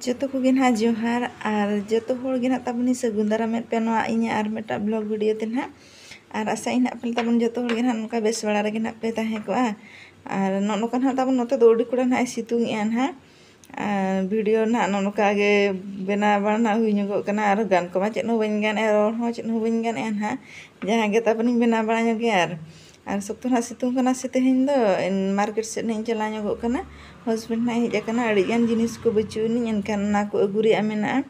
Joto ko gin ha johar ar joto hor gin tabuni sagun daramet pe noa inya ar meta blog video tin ha ar asa ina pel tabun joto hor gin ha noka bes bala re gin pe tahe ko ar nokan ha tabun note do udi kuran ha situng ian ha video na noka ge bena bana na hui nyogo kana ar gan ko ma chet no bain gan error ho chet no bain gan en ha jaha ge tabuni bena bana nyoge ar sokto na situng kana site hindo en market set nin chala nyogo kana husband na hija kana adi gan jinis ko bachuni enkan na ko aguri amena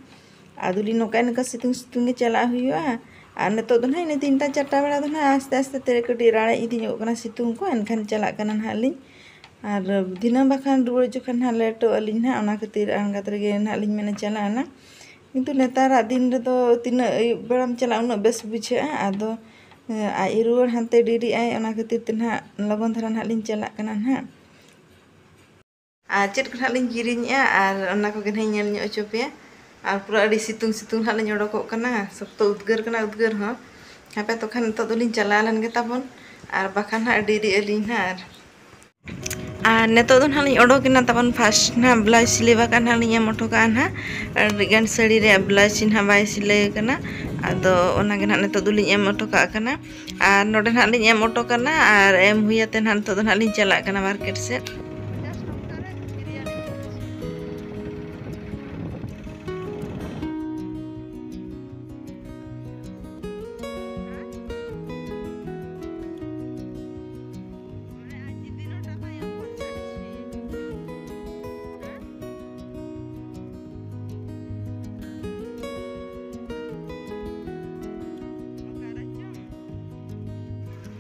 aduli noka nka situng ge chala huyo ar neto do na ini 3-4 bela do na aste aste tere kati rare idi nyogo kana situng ko enkan chala kana halin ar dina bakan ruwa jokhan ha leto alin ha ona khatir angat rege na alin mena chala na kintu netara din re do tina beram chala una bes bujhe ado ai ruwa hante diri ai ona khatir tinha logon dhara na alin chala kana ha chet kana alin kirin ar ona ko gen nyel nyo chope ar pura adi situng halin odokok kana sokto udgar ha hape to khan to dolin chala lan ge tabon ar bakan ha diri alin ha ar neto don halin odokina tabon first na blouse sileba kan halin em otoka na gan sari re blouse in ha bai sile kana ado ona gen neto dolin em otoka kana ar node halin em otoka na ar em huyate na neto don halin chala kana market set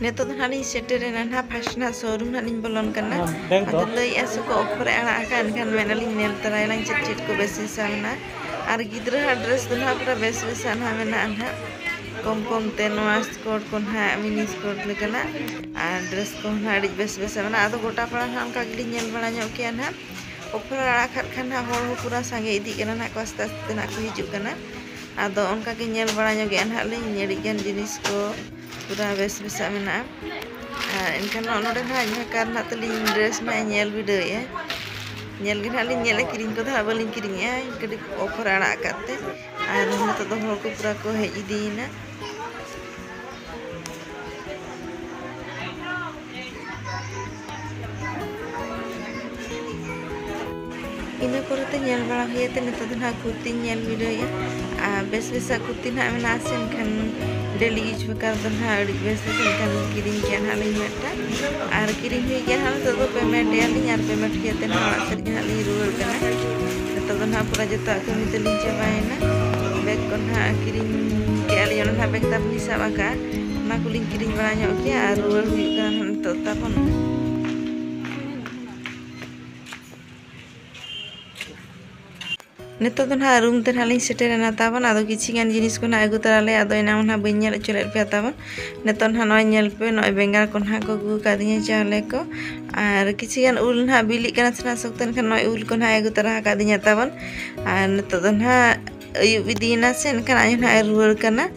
neto don halin setere na ha first na showroom halin bolon kana ado lei asu ko offer ara kan kan menalin nel tarai lang chet ko besi sana ar gidra ha dress don ha pura besi sana mena anha kom te noa skirt kon ha mini skirt lekana ar dress kon ha adi bes mana ado gota pala ha ka gili nyel bala nyok ke na offer ara khat kan ha hor pura sange idi kana na ko aste aste na ko hiju kana ado onka ke nyel bala nyok ge anha lei nyeri gan jinis ko pura bes mena enkan node na nya karna telin dress na nyel video ya nyel gin halin nyel kiring ko da balin kiring ya kedi offer ara katte ar neto do hor ko pura ko he idina ina korte nyel bala huyate neto do na kurti nyel video ya bes kurti na mena asen kan daily use bakar do na adi bes kan kiring kan halin meta ar kiring hui kan hal to payment ya ni ar payment huyate na asar kan halin ruwar kana neto do na pura jota ko mitelin chabaina beg kon ha kiring ke ali ona ha beg tab bisa baka na kuling kiring bala nyok ke ar ruwar hui kan neto tapon neto don ha room te halin setere na tabon ado kichi gan jinis ko na agu tarale ado ena ona bain nyel chole pe tabon neton ha noy nyel pe noy bengar kon ha ko gu kadinya chale ko ar kichi gan ul na bili kana sna sokten kan noy ul kon ha agu tara kadinya tabon ar neto don ha ayu vidina sen kan ayu na ruwar kana